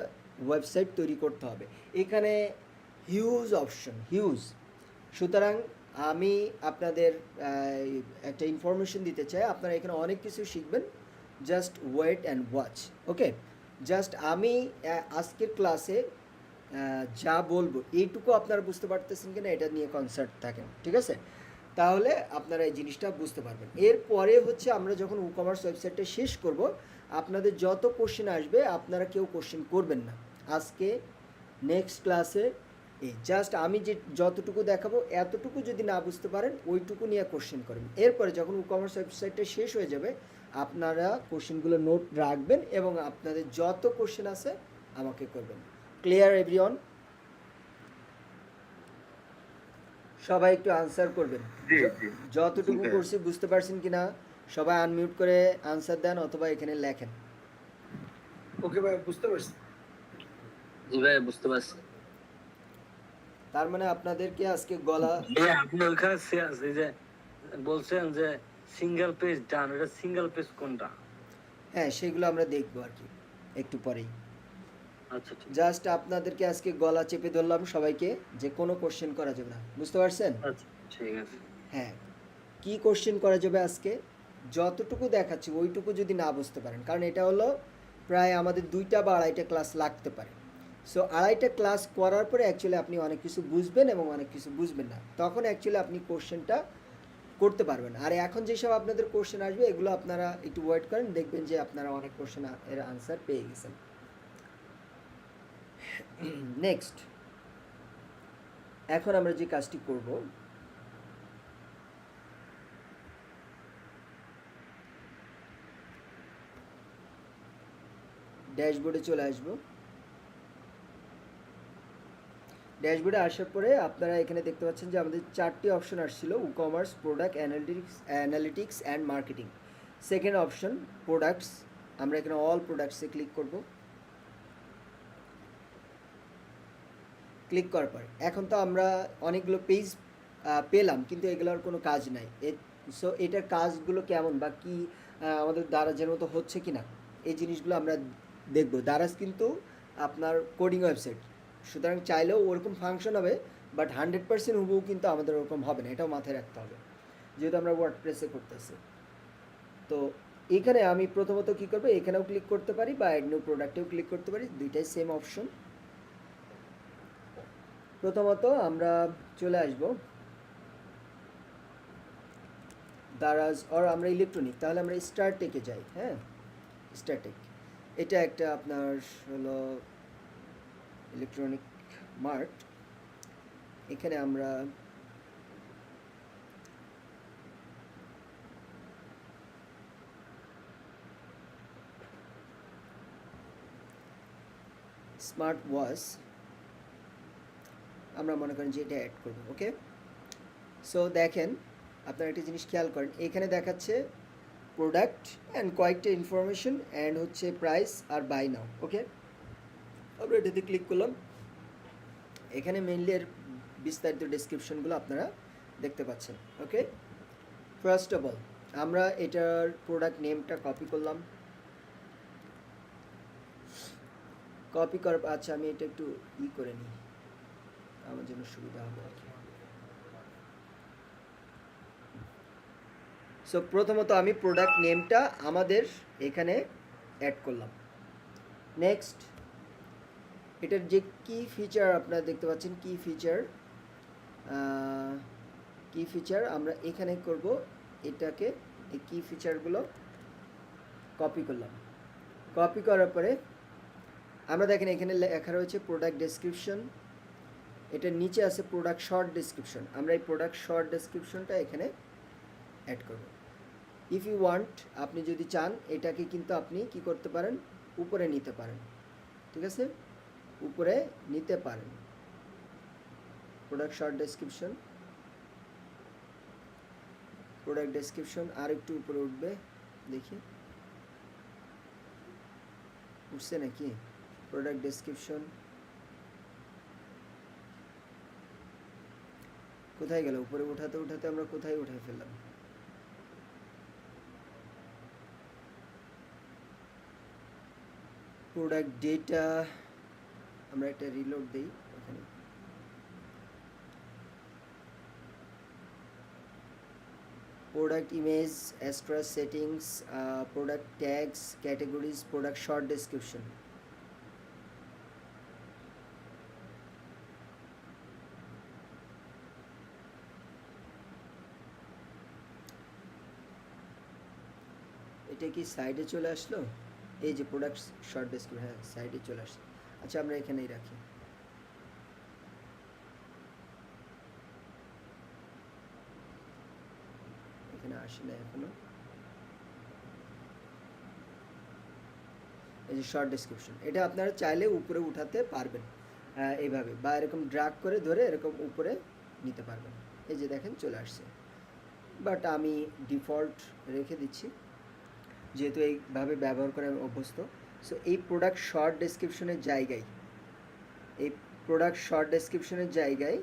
ওয়েবসাইট তৈরি করতে হবে। এখানে হিউজ অপশন, হিউজ। সুতরাং আমি আপনাদের একটা ইনফরমেশন দিতে চাই, আপনারা এখানে অনেক কিছু শিখবেন, just wait and watch. Okay, just আমি আজকের ক্লাসে যা বলবো এইটুকু আপনারা বুঝতে পারতেছেন কিনা এটা নিয়ে কনসার্ট থাকেন, ঠিক আছে? তাহলে আপনারা এই জিনিসটা বুঝতে পারবেন। এরপরে হচ্ছে আমরা যখন ই-কমার্স ওয়েবসাইটটা শেষ করব, আপনাদের যত কোশ্চেন আসবে আপনারা কেউ কোশ্চেন করবেন না আজকে। নেক্সট ক্লাসে এই জাস্ট আমি যে যতটুকু দেখাবো এতটুকু যদি না বুঝতে পারেন ওইটুকু নিয়ে কোশ্চেন করবেন। এরপরে যখন ই-কমার্স ওয়েবসাইটটা শেষ হয়ে যাবে আপনারা কোশ্চেনগুলো নোট রাখবেন এবং আপনাদের যত কোশ্চেন আছে আমাকে করবেন। Clear everyone? সবাই একটু আনসার করবেন, যতটুকু করছি বুঝতে পারছেন কিনা। সবাই আনমিউট করে আনসার দেন অথবা এখানে লেখেন। ওকে ভাই, বুঝতে পারছি। জি ভাই বুঝতে পারছি। তার মানে আপনাদেরকে আজকে গলা ভাইয়া আপনি ওইখানে এই যে বলছেন যে সিঙ্গেল পেজ ডান, এটা সিঙ্গেল পেজ কোনটা? হ্যাঁ সেগুলো আমরা দেখবো আর কি একটু পরেই। আচ্ছা ঠিক জাস্ট আপনাদেরকে আজকে গলা চেপে ধরলাম সবাইকে যে কোনো কোশ্চেন করা যাবে না, বুঝতে পারছেন? আচ্ছা ঠিক আছে। হ্যাঁ, কি কোশ্চেন করা যাবে আজকে, যতটুকু দেখাচ্ছি ওইটুকু যদি না বুঝতে পারেন, কারণ এটা হলো প্রায় আমাদের 2টা বা 2.5টা ক্লাস লাগতে পারে। সো 2.5টা ক্লাস করার পরে অ্যাকচুয়ালি আপনি অনেক কিছু বুঝবেন এবং অনেক কিছু বুঝবেন না, তখন অ্যাকচুয়ালি আপনি কোশ্চেনটা করতে পারবেন। আর এখন যেসব আপনাদের কোশ্চেন আসবে এগুলো আপনারা একটু ওয়েট করেন, দেখবেন যে আপনারা অনেক কোশ্চেন এর আনসার পেয়ে গেছেন। নেক্সট, এখন আমরা যে কাজটি করব, ড্যাশবোর্ডে চলে আসব। ড্যাশবোর্ডে আসার পরে আপনারা এখানে দেখতে পাচ্ছেন যে আমাদের 4টি অপশন আসছিল, e commerce, product, analytics and marketing. Second option products, আমরা এখানে অল প্রোডাক্টসে ক্লিক করব। ক্লিক করার পর এখন তো আমরা অনেকগুলো পেজ পেলাম, কিন্তু এগুলোর কোনো কাজ নাই। সো এটার কাজগুলো কেমন বা কি আমাদের দারাজের মতো হচ্ছে কি না, এই জিনিসগুলো আমরা দেখব। দারাজ কিন্তু আপনার কোডিং ওয়েবসাইট, সুতরাং চাইলেও ওরকম ফাংশন হবে, বাট 100% হুবহু কিন্তু আমাদের ওরকম হবে না, এটাও মাথায় রাখতে হবে, যেহেতু আমরা ওয়ার্ডপ্রেসে করতেছি। তো এখানে আমি প্রথমত কী করবো, এখানেও ক্লিক করতে পারি বা অ্যাড নিউ প্রোডাক্টেও ক্লিক করতে পারি, দুইটাই সেম অপশন। প্রথমত আমরা চলে আসব দারাজ, আর আমরা ইলেকট্রনিক, তাহলে আমরা স্টারটেকে যাই। হ্যাঁ, স্টারটেক এটা একটা আপনার হলো ইলেকট্রনিক মার্ট। এখানে আমরা স্মার্ট ওয়াচ, আমরা মনে করেন যে এটা অ্যাড করব। ওকে, সো দেখেন আপনারা একটা জিনিস খেয়াল করেন, এখানে দেখাচ্ছে প্রোডাক্ট অ্যান্ড কয়েকটা ইনফরমেশন অ্যান্ড হচ্ছে প্রাইস আর বাই নাও। ওকে, আমরা এটাতে ক্লিক করলাম। এখানে মেইনলি এর বিস্তারিত ডেসক্রিপশনগুলো আপনারা দেখতে পাচ্ছেন। ওকে, ফার্স্ট অফ অল আমরা এটার প্রোডাক্ট নেমটা কপি করলাম। কপি করার, আচ্ছা আমি এটা একটু করে নিই, আমার জন্য সুবিধা হবে আর কি। সো প্রথমত আমি প্রোডাক্ট নেমটা আমাদের এখানে অ্যাড করলাম। নেক্সট, এটার যে কি ফিচার আপনারা দেখতে পাচ্ছেন, কি ফিচার আমরা এখানে করব, এটাকে এই কি ফিচারগুলো কপি করলাম। কপি করার পরে আমরা দেখেন এখানে লেখা রয়েছে প্রোডাক্ট ডেসক্রিপশন, এটার নিচে আছে প্রোডাক্ট শর্ট ডেসক্রিপশন, আমরা এই প্রোডাক্ট শর্ট ডেসক্রিপশনটা এখানে অ্যাড করব। ইফ ইউ ওয়ান্ট, আপনি যদি চান এটাকে কিন্তু আপনি কি করতে পারেন, উপরে নিতে পারেন। ঠিক আছে, উপরে নিতে পারেন। Product short description, product description আর একটু উপরে উঠবে, দেখি উঠছে নাকি। প্রোডাক্ট ডেসক্রিপশন কোথায় গেল, উপরে উঠাতে উঠাতে আমরা কোথায় উঠে ফেললাম। প্রোডাক্ট ডেটা, আমরা একটা রিলোড দিই এখানে। Product image, extra settings, product tags, categories, product short description. এটা কি সাইডে চলে আসলো, এই যে প্রোডাক্ট শর্ট ডেসক্রিপশন, হ্যাঁ সাইডে চলে আসছে। আচ্ছা আমরা এখানেই রাখি। এখানে আসে না এখনো, এই যে শর্ট ডেসক্রিপশন, এটা আপনারা চাইলে উপরে উঠাতে পারবেন এইভাবে, বা এরকম ড্র্যাগ করে ধরে এরকম উপরে নিতে পারবেন। এই যে দেখেন চলে আসছে, বাট আমি ডিফল্ট রেখে দিচ্ছি যেহেতু এইভাবে ব্যবহার করে আমি অভ্যস্ত। সো এই প্রোডাক্ট শর্ট ডেসক্রিপশনের জায়গায় এই প্রোডাক্ট শর্ট ডেসক্রিপশনের জায়গায়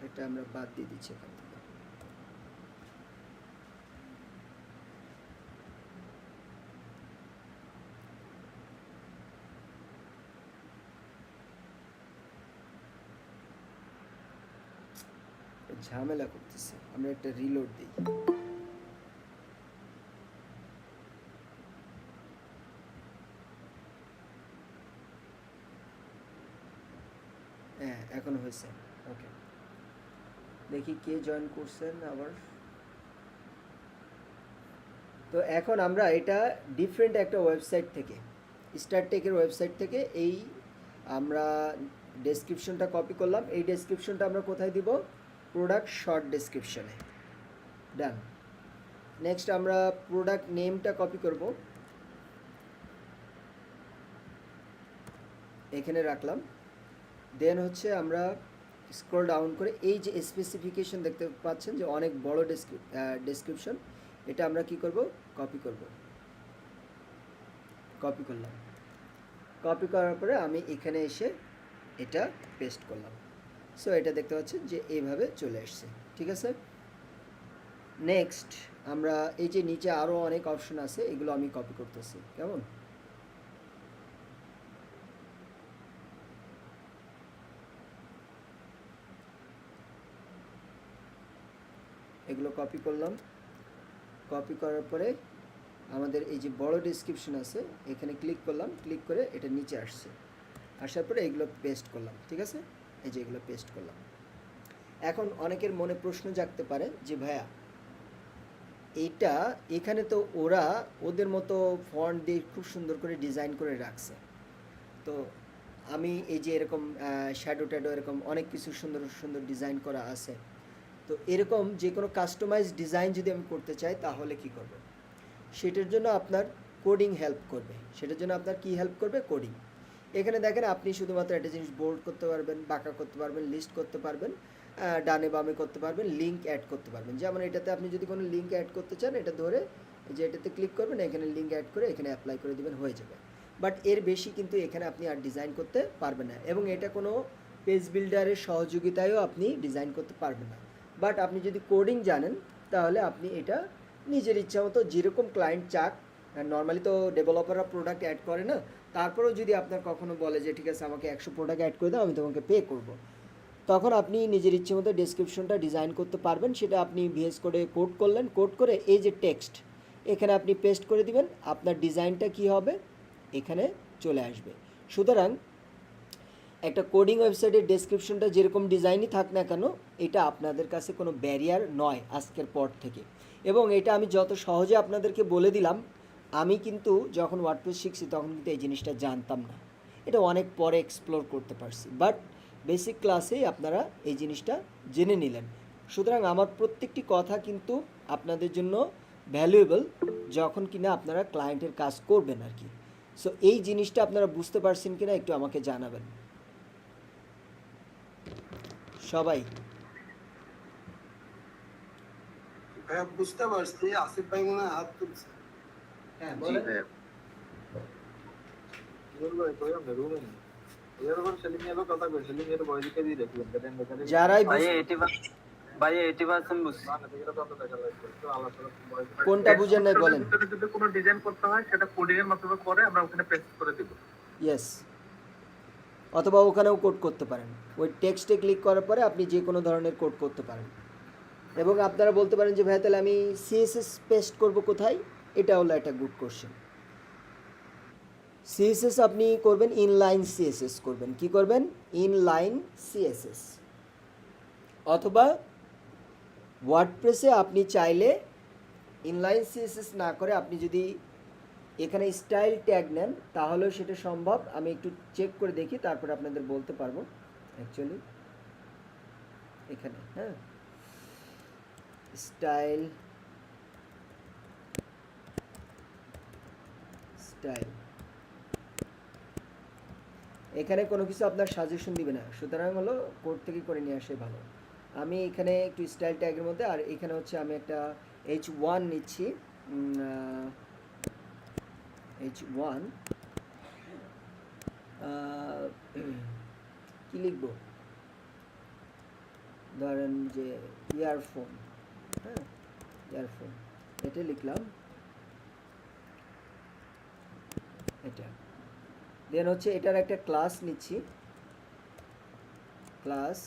এটা আমরা বাদ দিয়ে দিচ্ছি এখান থেকে। ঝামেলা করতেছে, আমরা একটা রিলোড দিই। হ্যাঁ এখন হয়েছে, ওকে। দেখি কে জয়েন করছেন আবার। তো এখন আমরা এটা ডিফারেন্ট একটা ওয়েবসাইট থেকে, স্টারটেকের ওয়েবসাইট থেকে এই আমরা ডেসক্রিপশনটা কপি করলাম। এই ডেসক্রিপশনটা আমরা কোথায় দিব? প্রোডাক্ট শর্ট ডেসক্রিপশনে। ডান। নেক্সট আমরা প্রোডাক্ট নেমটা কপি করব, এখানে রাখলাম। দেন হচ্ছে আমরা স্ক্রল ডাউন করে এই যে স্পেসিফিকেশন দেখতে পাচ্ছেন যে অনেক বড় ডেসক্রিপশন, এটা আমরা কি করব? কপি করব। কপি করলাম। কপি করার পরে আমি এখানে এসে এটা পেস্ট করলাম। সো এটা দেখতে পাচ্ছেন যে এইভাবে চলে আসছে, ঠিক আছে। নেক্সট আমরা এই যে নিচে আরও অনেক অপশন আছে, এগুলো আমি কপি করতেছি, কেমন? এগুলো কপি করলাম। কপি করার পরে আমাদের এই যে বড় ডেসক্রিপশন আছে এখানে ক্লিক করলাম, ক্লিক করে এটা নিচে আসছে, আসার পরে এগুলো পেস্ট করলাম, ঠিক আছে। এই যে এগুলো পেস্ট করলাম। এখন অনেকের মনে প্রশ্ন জাগতে পারে যে ভাইয়া এইটা এখানে তো ওরা ওদের মতো ফন্ট দিয়ে খুব সুন্দর করে ডিজাইন করে রাখছে, তো আমি এই যে এরকম শ্যাডো ট্যাডো এরকম অনেক কিছু সুন্দর সুন্দর ডিজাইন করা আছে, তো এরকম যে কোনো কাস্টমাইজ ডিজাইন যদি আমি করতে চাই তাহলে কি করব? সেটার জন্য আপনার কোডিং হেল্প করবে। সেটার জন্য আপনার কি হেল্প করবে? কোডিং। এখানে দেখেন আপনি শুধুমাত্র একটা জিনিস বোল্ড করতে পারবেন, বাঁকা করতে পারবেন, লিস্ট করতে পারবেন, ডানে বামে করতে পারবেন, লিঙ্ক অ্যাড করতে পারবেন। যেমন এটাতে আপনি যদি কোনো লিঙ্ক অ্যাড করতে চান, এটা ধরে যে এটাতে ক্লিক করবেন, এখানে লিঙ্ক অ্যাড করে এখানে অ্যাপ্লাই করে দিবেন, হয়ে যাবে। বাট এর বেশি কিন্তু এখানে আপনি আর ডিজাইন করতে পারবেন না, এবং এটা কোনো পেজ বিল্ডারের সহযোগিতায়ও আপনি ডিজাইন করতে পারবেন না। বাট আপনি যদি কোডিং জানেন তাহলে আপনি এটা নিজের ইচ্ছা মতো যেরকম ক্লায়েন্ট চাক, নর্মালি তো ডেভেলপাররা প্রোডাক্ট অ্যাড করে না, তারপরেও যদি আপনার কখনো বলে যে ঠিক আছে আমাকে 100 প্রোডাক্ট অ্যাড করে দাও, আমি তোমাকে পে করব, তখন আপনি নিজের ইচ্ছে মতো ডেসক্রিপশনটা ডিজাইন করতে পারবেন। সেটা আপনি ভিএস কোডে কোড করলেন, কোড করে এই যে টেক্সট এখানে আপনি পেস্ট করে দিবেন, আপনার ডিজাইনটা কি হবে? এখানে চলে আসবে। সুতরাং একটা কোডিং ওয়েবসাইটের ডেসক্রিপশনটা যেরকম ডিজাইনই থাক না কেন, এটা আপনাদের কাছে কোনো ব্যারিয়ার নয় আজকের পর থেকে। এবং এটা আমি যত সহজে আপনাদেরকে বলে দিলাম, আমি কিন্তু যখন ওয়ার্ডপ্রেস শিখছি তখন কিন্তু এই জিনিসটা জানতাম না, এটা অনেক পরে এক্সপ্লোর করতে পারছি। বাট বেসিক ক্লাসেই আপনারা এই জিনিসটা জেনে নিলেন। সুতরাং আমার প্রত্যেকটি কথা কিন্তু আপনাদের জন্য ভ্যালুয়েবল যখন কিনা আপনারা ক্লায়েন্টের কাজ করবেন আর কি। সো এই জিনিসটা আপনারা বুঝতে পারছেন কিনা একটু আমাকে জানাবেন সবাই। ভাইয়া বুঝতে পারছি, আসিফ ভাই মনে হয় হাত তুলছে। হ্যাঁ জি বলেন। ভাইয়া। যারাই ভাইয়া 80% বুঝছি। কোনটা বুঝেন নাই বলেন। যদি কোনো ডিজাইন করতে হয় সেটা কোডিং এর মাধ্যমে করে আমরা ওখানে পেস্ট করে দিব। ইয়েস, অথবা ওখানেও কোড করতে পারেন। ওই টেক্সটে ক্লিক করার পরে আপনি যে কোনো ধরনের কোড করতে পারেন। এবং আপনারা বলতে পারেন যে ভাই তাহলে আমি সিএসএস পেস্ট করব কোথায়? এটা হলো একটা গুড কোশ্চেন। সিএসএস আপনি করবেন ইনলাইন সিএসএস করবেন। কি করবেন? Inline CSS. অথবা ওয়ার্ডপ্রেসে আপনি চাইলে ইনলাইন সিএসএস না করে আপনি যদি এখানে স্টাইল ট্যাগ নেন তাহলেও সেটা সম্ভব। আমি একটু চেক করে দেখি, তারপরে আপনাদের বলতে পারবো অ্যাকচুয়ালি। এখানে হ্যাঁ স্টাইল এখানে কোনো কিছু আপনার সাজেশন দিবে না, সুতরাং হলো কোড থেকে করে নিয়ে আসে ভালো। আমি এখানে একটু স্টাইল ট্যাগের মধ্যে, আর এখানে হচ্ছে আমি একটা H1 নিচ্ছি। H1 লিখব, ধরেন যে ইয়ারফোন, হ্যাঁ ইয়ারফোন, এটা লিখলাম, এটা দেন হচ্ছে এটার একটা ক্লাস নিচ্ছি, ক্লাস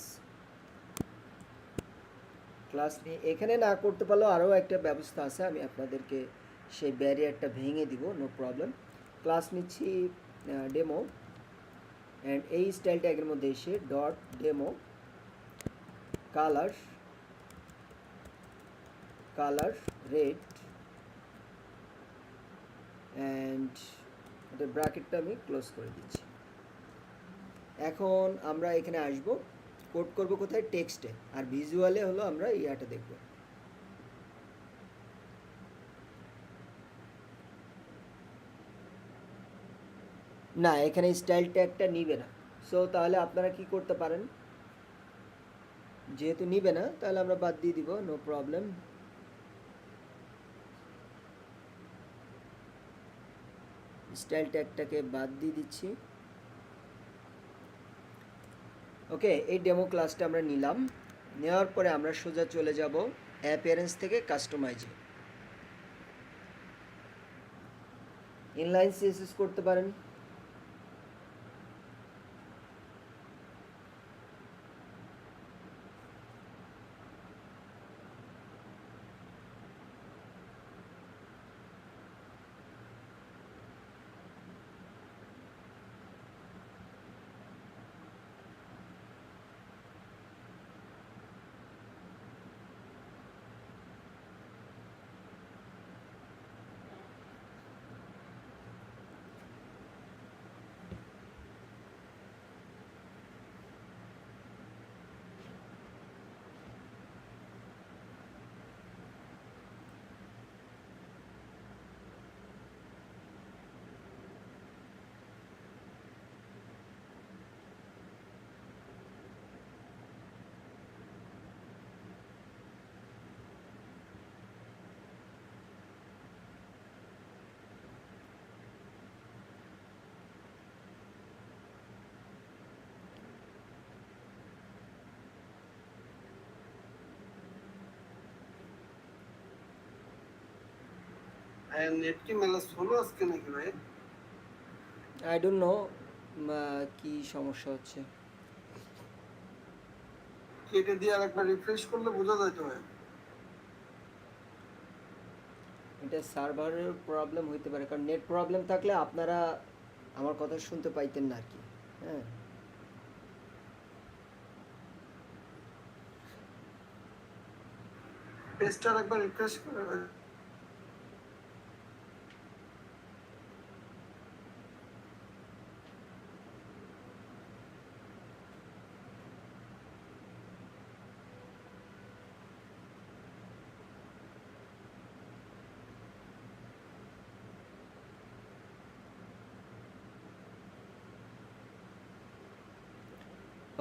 নিয়ে এখানে না করতে পারলেও আরও একটা ব্যবস্থা আছে, আমি আপনাদেরকে সেই ব্যারিয়ারটা ভেঙে দিব, নো প্রবলেম। ক্লাস নিচ্ছি ডেমো, অ্যান্ড এই স্টাইল ট্যাগের মধ্যে এসে dot demo colour red, and এটা ব্র্যাকেটটা আমি ক্লোজ করে দিচ্ছি। এখন আমরা এখানে আসব, কোড করব কোথায়, টেক্সটে, আর ভিজুয়ালে হলো আমরা ইয়াটা দেখব। না, এখানে স্টাইল ট্যাগটা নিবে না, সো তাহলে আপনারা কি করতে পারেন, যেহেতু নিবে না তাহলে আমরা বাদ দিয়ে দিব, নো প্রবলেম। স্টাইল ট্যাগটাকে বাদ দিয়ে দিচ্ছি। ওকে, এই ডেমো ক্লাসটা আমরা নিলাম, নেওয়ার পরে আমরা সোজা চলে যাব অ্যাপিয়ারেন্স থেকে কাস্টমাইজে। ইনলাইন সিএসএস করতে পারেন, নেট কি মেলা হলো আজকে নাকি ভাই? আই ডোন্ট নো কি সমস্যা হচ্ছে। কেটে দিয়ে আরেকবার রিফ্রেশ করলে বোঝা যায় তো ভাই। এটা সার্ভারের প্রবলেম হইতে পারে, কারণ নেট প্রবলেম থাকলে আপনারা আমার কথা শুনতে পাইতেন না আর কি। হ্যাঁ, পেজটা আরেকবার রিফ্রেশ করে ভাই।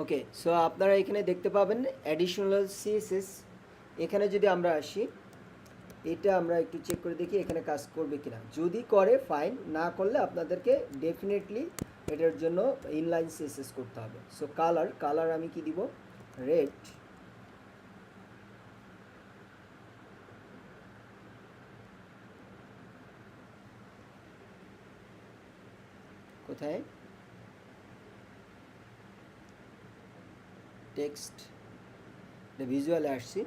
ওকে, সো আপনারা এখানে দেখতে পাবেন অ্যাডিশনাল সিএসএস। এখানে যদি আমরা আসি, এটা আমরা একটু চেক করে দেখি এখানে কাজ করবে কিনা। যদি করে ফাইন, না করলে আপনাদেরকে ডেফিনেটলি এটার জন্য ইনলাইন সিএসএস করতে হবে। সো কালার আমি কি দিব, রেড, কোথায়, টেক্সট, ভিজুয়ালে আসছি,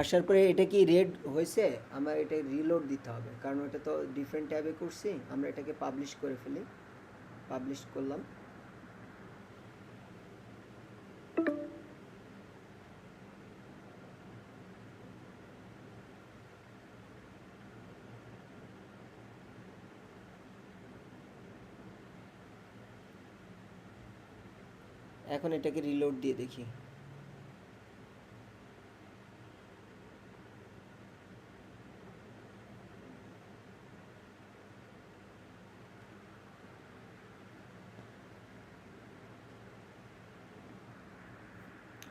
আসার পরে এটা কি রেড হয়েছে, আমার এটা রিলোড দিতে হবে, কারণ এটা তো ডিফারেন্ট ট্যাবে করছি। আমরা এটাকে পাবলিশ করে ফেলি, পাবলিশ করলাম। এখন এটাকে রিলোড দিয়ে দেখি।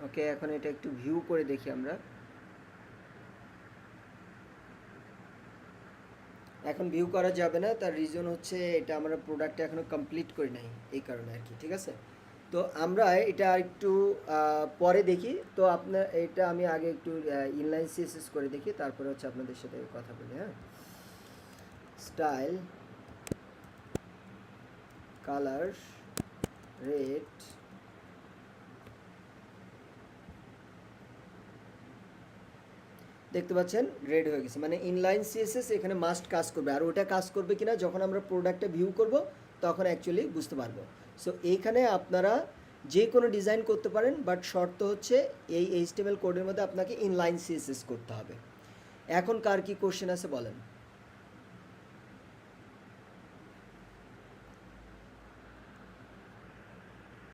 ওকে, এখন এটা একটু ভিউ করে দেখি আমরা। এখন ভিউ করা যাবে না, তার রিজন হচ্ছে এটা আমরা প্রোডাক্টটা এখনো কমপ্লিট করি নাই, এই কারণে আর কি। ঠিক আছে, তো আমরা এটা একটু পরে দেখি। তো আপনার এটা আমি আগে একটু ইনলাইন সিএসএস করে দেখি, তারপরে হচ্ছে আপনাদের সাথে কথা বলি। হ্যাঁ, স্টাইল, কালার, রেড, দেখতে পাচ্ছেন রেড হয়ে গেছে, মানে ইনলাইন সিএসএস এখানে মাস্ট কাজ করবে। আর ওটা কাজ করবে কিনা যখন আমরা প্রোডাক্টটা ভিউ করব তখন অ্যাকচুয়ালি বুঝতে পারবো। সো এইখানে আপনারা যে কোনো ডিজাইন করতে পারেন, বাট শর্ত হচ্ছে এই HTML কোডের মধ্যে আপনাকে ইনলাইন সিএসএস করতে হবে। এখন কার কি কোশ্চেন আছে বলেন?